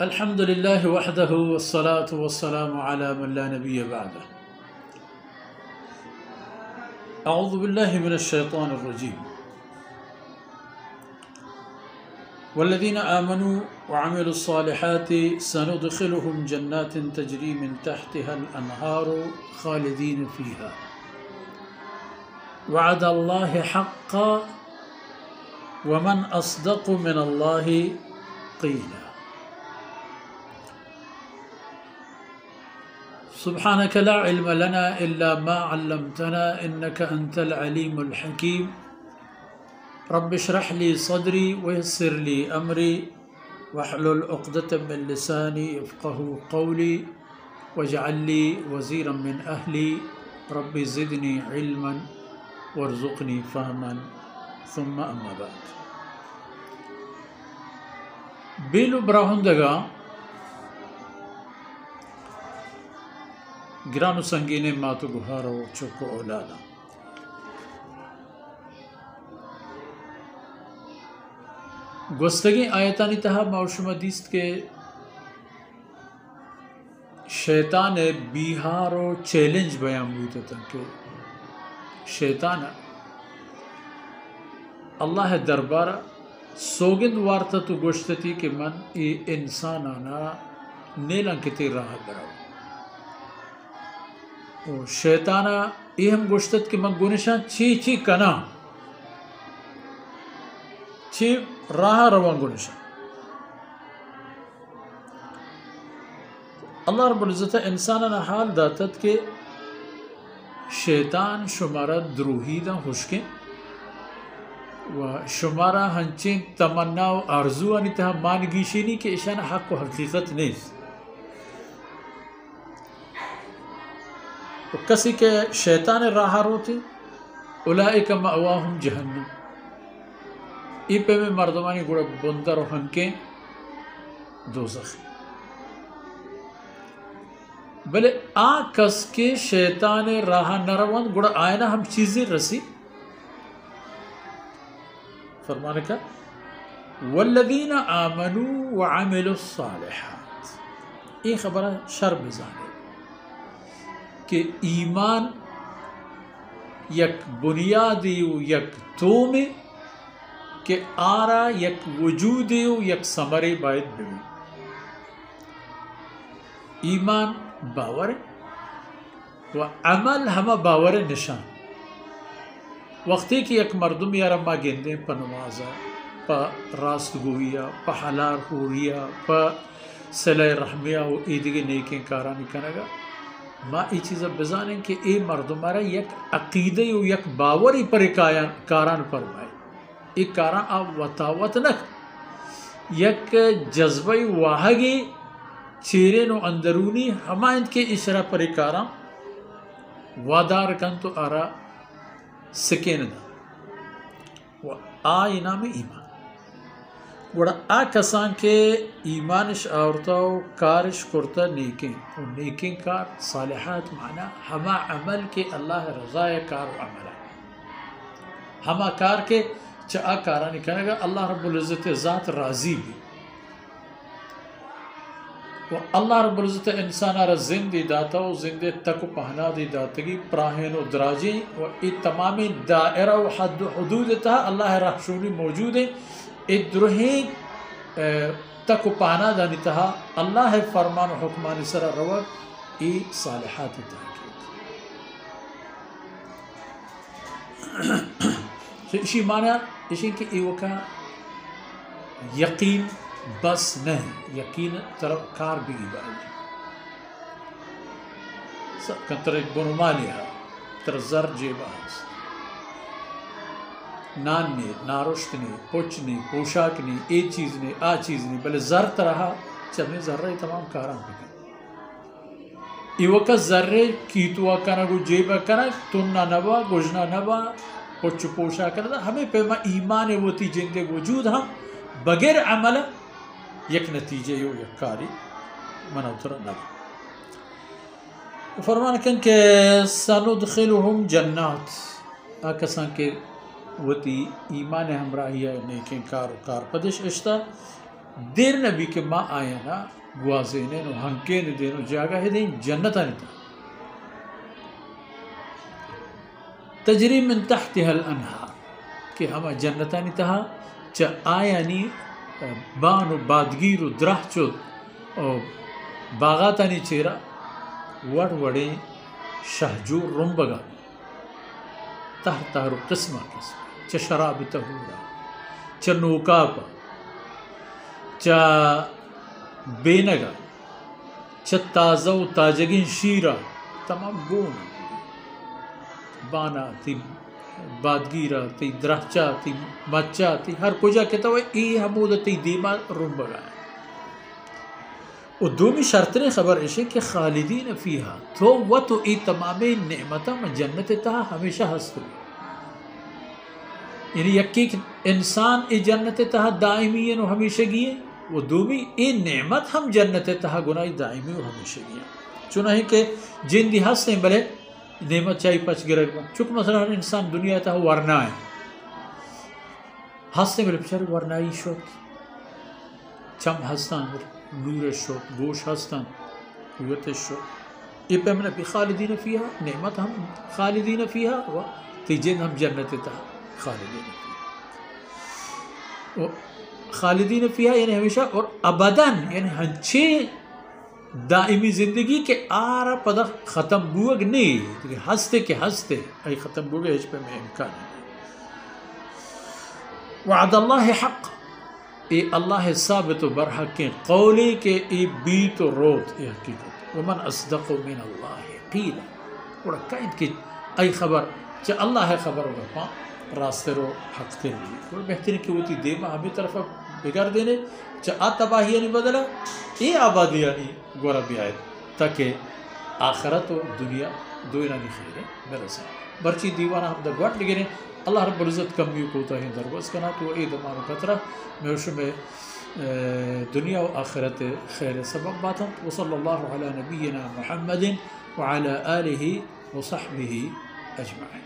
الحمد لله وحده والصلاة والسلام على من لا نبي بعده. أعوذ بالله من الشيطان الرجيم. والذين آمنوا وعملوا الصالحات سندخلهم جنات تجري من تحتها الأنهار خالدين فيها وعد الله حقا ومن أصدق من الله قيلا. سبحانك لا علم لنا إلا ما علمتنا إنك أنت العليم الحكيم. رب اشرح لي صدري ويسر لي أمري واحلل عقدة من لساني يفقه قولي واجعل لي وزيرا من أهلي رب زدني علما وارزقني فهما ثم أما بعد. بیلو براہندگا گرانو سنگینے ماتو گہارو چکو اولادا گوستگی آیتانی تہا موشم دیست کے شیطان بیہارو چیلنج بیان ہوئی تھا کہ شیطان اللہ دربارہ سوگند وارتا تو گوشتتی کہ من ای انسانانا نیلان کتی راہ براو و شیطانا ای ہم گوشتت کہ من گونشان چی کنا چی راہ روان گونشان. اللہ رب العزت انسانانا حال داتت کہ شیطان شمارا دروہی دا خوشکیں و شمارا ہنچین تمنا و آرزو انتہا مانگیشینی کہ اشان حق و حقیقت نیست. و کسی کے شیطان راہ روتی اولئک مأواہم جہنم ای پہ میں مردمانی گوڑا بندر و ہنکیں دوزخ. بلے آ کس کے شیطان راہ نروان گوڑا آئینا ہم چیزیں رسی فرمانے کا والذین آمنوا وعملوا الصالحات. یہ خبرہ شر بزانے کہ ایمان یک بنیادی و یک تومی کہ آرا یک وجودی و یک ثمری باید ببین. ایمان باور و عمل ہما باور نشان. وقتی کہ یک مردم یا رما گندیں پا نمازا پا راست گویا پا حلال خوریا پا صلح رحمیہ و ایدگی نیکیں کارانی کنگا ما ای چیزا بزانیں کہ ای مردم مارا یک عقیدے و یک باوری پر کاران پر بھائی ایک کاران آپ وطاوت نک یک جذبہ واہگی چیرین و اندرونی ہمائند کے اشرا پر کاران وادار کن تو آرا سکین دا و آئی نام ایمان وڑا آ کسان کے ایمانش آورتا و کارش کرتا نیکیں و نیکیں کار صالحات معنی ہما عمل کے اللہ رضا کار و عمل ہے ہما کار کے چاہ کارانی کہنے گا اللہ رب العزت ذات راضی بھی و اللہ رب العزت انسان آرہ زندی داتا و زندی تک و پہنا دی داتگی پراہین و دراجی و ای تمامی دائرہ و حد و حدود تہا اللہ رحشونی موجود ہے. ای درہی تک و پہنا دانی تہا اللہ فرمان و حکمان سر روگ ای صالحات تحقیق. اسی معنی اسی کہ ای وکا یقین بس نہیں یقین طرف کار بھی بائی کن تر ایک بنو مالی ہا تر زر جیبا ہاس نان نہیں نارشت نہیں پوچھ نہیں پوشاک نہیں اے چیز نہیں آ چیز نہیں بلے زر ترہا چمی زر رہی تمام کاران بکن ای وقت زر کیتوا کنا گو جیبا کنا تننا نبا گجنا نبا پوچھ پوشاک کنا ہمیں پیما ایمان وطی جندے وجود ہم بغیر عمل یک نتیجے یو یک کاری منوتر نبا. فرمان کن کہ سندخلهم جنات آکسان کے وتی ایمان ہمراہی نیکیں کار و کار پدش اشتا دیر نبی کے ماں آیا نا گوازینے نو ہنکے نے دینو جاگا ہے دین جنتا نہیں تھا تجری من تحتها الانہار کہ ہما جنتا نہیں تھا چا آیا نی بانو بادگیر و درہ چود باغاتا نی چیرا وڑ وڑے شہجور رنبگا تحت تہرو قسمہ قسم چا شراب تہورا چا نوکاپا چا بینگا چا تازہ و تاجگین شیرہ تمام گونا بانا تی بادگیرہ تی درہچا تی مچا تی ہر کجا کہتا ہوئے ای حمودہ تی دیما رنبگا ہے و دومی شرطنے خبر ایشے کہ خالدین فیہا تو و تو ای تمام نعمتہ میں جنت تہا ہمیشہ ہست ہوئی یعنی یکی انسان ای جنت تہا دائمی و ہمیشہ گئے وہ دومی ای نعمت ہم جنت تہا گناہی دائمی و ہمیشہ گئے چنانہی کہ جن دی ہستے ہیں بلے نعمت چاہی پچ گرگ با چک مثلا انسان دنیا تہا ورنہ ہے ہستے بلے پچھر ورنائی شوت چم ہستان نور شوت گوش ہستان قوت شوت یہ پیمنا پی خالدین فیہا نعمت ہم خالدین فیہا و تیجن ہم جنت تہا خالدین فیہا خالدین فیہا یعنی ہمیشہ اور ابداً یعنی ہنچے دائمی زندگی کے آرہ پدا ختم بوگ نہیں ہستے کے ہستے ای ختم بوگ ہیچ پہ میں امکان ہے وعد اللہ حق اے اللہ ثابت و برحق کے قولے کے اے بیت و روت اے حقیقت ومن اصدق من اللہ قیل اور کائن کی ای خبر چا اللہ ہے خبر ہوگا پاں راستے رو حق کے لیے اور بہترین کہ وہ تی دیما ہمیں طرف بگار دینے چا تباہی نہیں بدلا اے آبادی نہیں گورا بھی آئے تاکہ آخرت و دنیا دوئینا نہیں خیر ہے میرا سا برچی دیوانا ہم در گوٹ لگے اللہ رب العزت کمیو کوتا ہے درگوز کنا تو اے دمانو کترہ میں وشو میں دنیا و آخرت خیر سبب باتا وصلی اللہ علی نبینا محمد وعلى آلہ وصحبہ اجمعین.